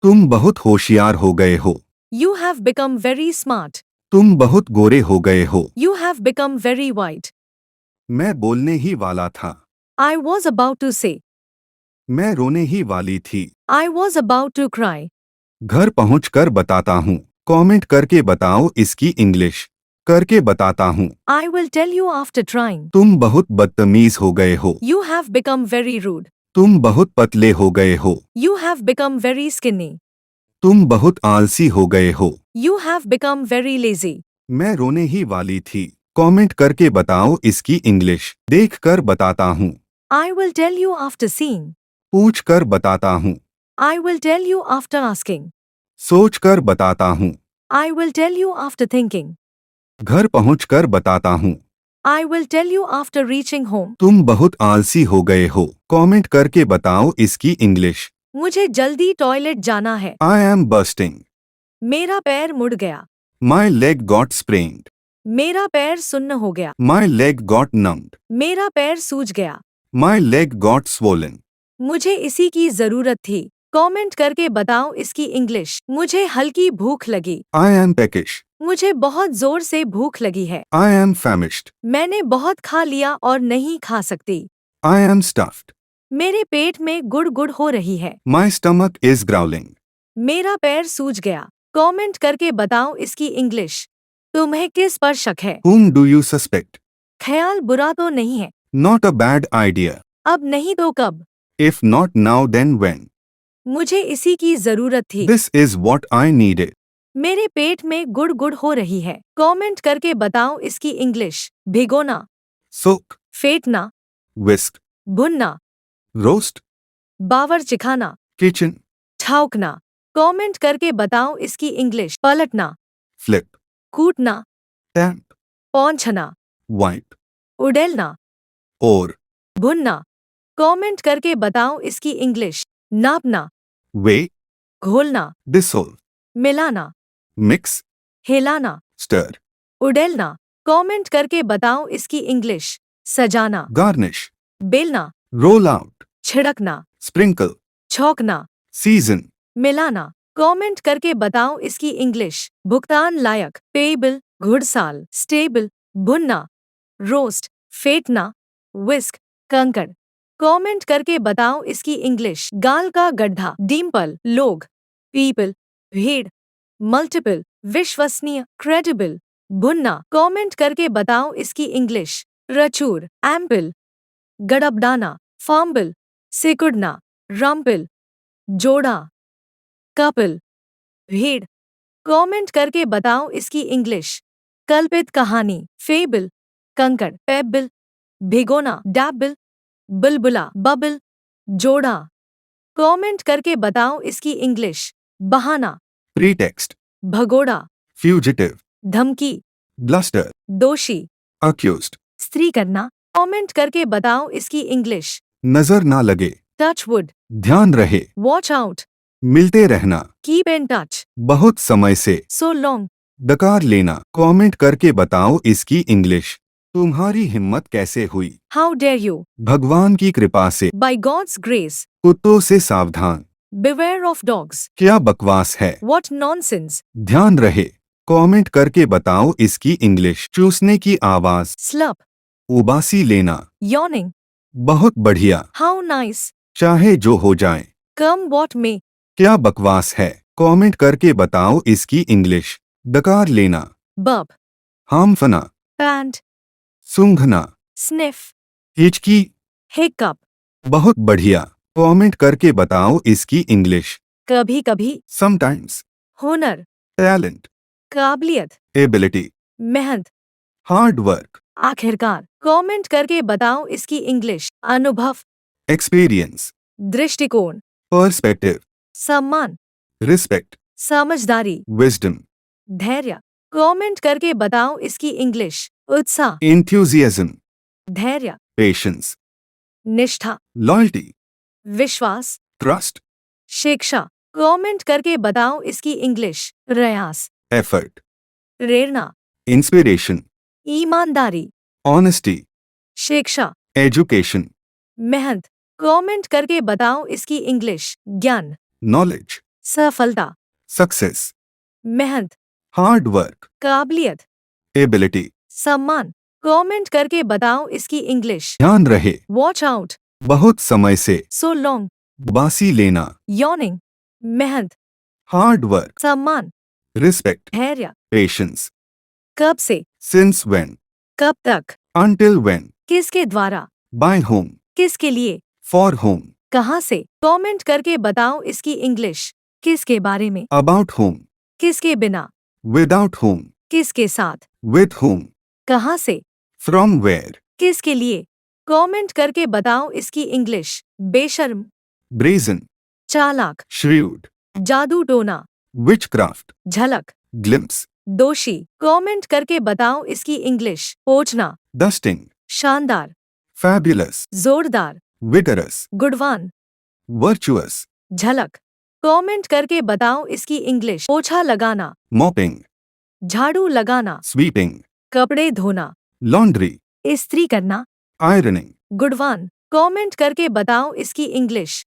तुम बहुत होशियार हो गए हो। You have become very smart. तुम बहुत गोरे हो गए हो। You have become very white. मैं बोलने ही वाला था। I was about to say. मैं रोने ही वाली थी। I was about to cry. घर पहुंचकर बताता हूँ। कमेंट करके बताओ इसकी इंग्लिश। करके बताता हूँ। I will tell you after trying. तुम बहुत बदतमीज हो गए हो। You have become very rude. तुम बहुत पतले हो गए हो। You have become very skinny. तुम बहुत आलसी हो गए हो। You have become very lazy. मैं रोने ही वाली थी। कमेंट करके बताओ इसकी इंग्लिश। देख कर बताता हूँ। I will tell you after seeing. पूछ कर बताता हूँ। I will tell you after asking. सोच कर बताता हूँ। I will tell you after thinking. घर पहुंचकर बताता हूँ। I will tell you after reaching home. तुम बहुत आलसी हो गए हो। कमेंट करके बताओ इसकी इंग्लिश। मुझे जल्दी टॉयलेट जाना है। I am bursting. मेरा पैर मुड़ गया। My leg got sprained. मेरा पैर सुन्न हो गया। My leg got numbed. मेरा पैर सूज गया। My leg got swollen. मुझे इसी की जरूरत थी। कमेंट करके बताओ इसकी इंग्लिश। मुझे हल्की भूख लगी। I am peckish. मुझे बहुत जोर से भूख लगी है। I am famished. मैंने बहुत खा लिया और नहीं खा सकती। I am stuffed. मेरे पेट में गुड़ गुड़ हो रही है। My stomach is growling. मेरा पैर सूज गया। कमेंट करके बताओ इसकी इंग्लिश। तुम्हें किस पर शक है? Whom do you suspect? ख्याल बुरा तो नहीं है। Not a bad idea. अब नहीं तो कब? If not now then when? मुझे इसी की जरूरत थी। This is what I needed. मेरे पेट में गुड़ गुड़ हो रही है। कमेंट करके बताओ इसकी इंग्लिश। भिगोना, Soak. फेंटना, Whisk. भुनना, Roast. बावर्ची खाना, Kitchen. ठौकना। कमेंट करके बताओ इसकी इंग्लिश। पलटना, Flip. कूटना, Tap. पौंछना, Wipe. उड़ेलना, Or. भुनना। कमेंट करके बताओ इसकी इंग्लिश। नापना, Weigh. घोलना, Dissolve. मिलाना, Mix. हिलाना, Stir. उड़ेलना। कमेंट करके बताओ इसकी इंग्लिश। सजाना, Garnish. बेलना, Roll out. छिड़कना, Sprinkle. छौंकना, Season. मिलाना। कमेंट करके बताओ इसकी इंग्लिश। भुगतान लायक, पेबल, घुड़साल, स्टेबल, भुनना, रोस्ट, फेंटना, विस्क, कंकड़। कमेंट करके बताओ इसकी इंग्लिश। गाल का गड्ढा, डिम्पल, लोग, पीपल, भीड़, मल्टीपल, विश्वसनीय, क्रेडिबल, भुनना। कमेंट करके बताओ इसकी इंग्लिश। प्रचुर, एम्पल, गड़बड़ाना, फॉम्बल, सिकुड़ना, रम्पल, जोड़ा, कपल, भीड़। कमेंट करके बताओ इसकी इंग्लिश। कल्पित कहानी, फेबल, कंकड़, पेबल, भिगोना, डैबल, बुलबुला, बबल, जोड़ा। कमेंट करके बताओ इसकी इंग्लिश। बहाना, Pretext. भगोड़ा, Fugitive. धमकी, Bluster. दोषी, Accused. स्त्री करना। कमेंट करके बताओ इसकी इंग्लिश। नजर ना लगे। टचवुड, ध्यान रहे। वॉच आउट, मिलते रहना। कीप इन टच, बहुत समय से। So long. डकार लेना। कमेंट करके बताओ इसकी इंग्लिश। तुम्हारी हिम्मत कैसे हुई? हाउ डेयर यू, भगवान की कृपा से। बाय गॉड्स ग्रेस, कुत्तों से सावधान। बिवेयर ऑफ डॉग्स, क्या बकवास है? What nonsense. ध्यान रहे। कमेंट करके बताओ इसकी इंग्लिश। चूसने की आवाज। स्लप, उबासी लेना। यॉर्निंग, बहुत बढ़िया। हाउ नाइस, चाहे जो हो जाए। कम व्हाट मे। क्या बकवास है? कमेंट करके बताओ इसकी इंग्लिश। डकार लेना। बब, हांफना। पैंट, सूंघना। स्निफ, हिचकी। हिकअप, बहुत बढ़िया। कमेंट करके बताओ इसकी इंग्लिश। कभी कभी, समटाइम्स। हुनर, टैलेंट। काबिलियत, एबिलिटी। मेहनत, हार्ड वर्क। आखिरकार। कमेंट करके बताओ इसकी इंग्लिश। अनुभव, एक्सपीरियंस। दृष्टिकोण, पर्सपेक्टिव। सम्मान, रिस्पेक्ट। समझदारी, विजडम। धैर्य। कमेंट करके बताओ इसकी इंग्लिश। उत्साह, इंथ्यूजियाज्म। धैर्य, पेशेंस। निष्ठा, लॉयल्टी। विश्वास, ट्रस्ट। शिक्षा। कमेंट करके बताओ इसकी इंग्लिश। प्रयास, एफर्ट। प्रेरणा, इंस्पिरेशन। ईमानदारी, ऑनेस्टी। शिक्षा, एजुकेशन। मेहनत। कमेंट करके बताओ इसकी इंग्लिश। ज्ञान, नॉलेज। सफलता, सक्सेस, मेहनत, हार्ड वर्क, काबिलियत, एबिलिटी। सम्मान। कमेंट करके बताओ इसकी इंग्लिश। ध्यान रहे, वॉच आउट, बहुत समय से, सो लॉन्ग, बासी लेना, यॉर्निंग, मेहनत, हार्ड वर्क, सम्मान, रिस्पेक्ट, धैर्य, पेशेंस, कब से, सिंस व्हेन, कब तक, until when, किसके द्वारा, by whom, किसके लिए, for whom, कहाँ से। कमेंट करके बताओ इसकी इंग्लिश। किसके बारे में, about whom, किसके बिना, without whom, किसके साथ, with whom, कहाँ से, from where, किसके लिए। कमेंट करके बताओ इसकी इंग्लिश। बेशर्म, brazen, चालाक, shrewd, जादू टोना, witchcraft, झलक, glimpse, दोषी। कमेंट करके बताओ इसकी इंग्लिश। पोंछना, dusting, शानदार, fabulous, जोरदार, vigorous, गुणवान, virtuous, झलक। कमेंट करके बताओ इसकी इंग्लिश। पोछा लगाना, mopping, झाड़ू लगाना, sweeping, कपड़े धोना, laundry, इस्त्री करना, ironing, गुणवान। कमेंट करके बताओ इसकी इंग्लिश।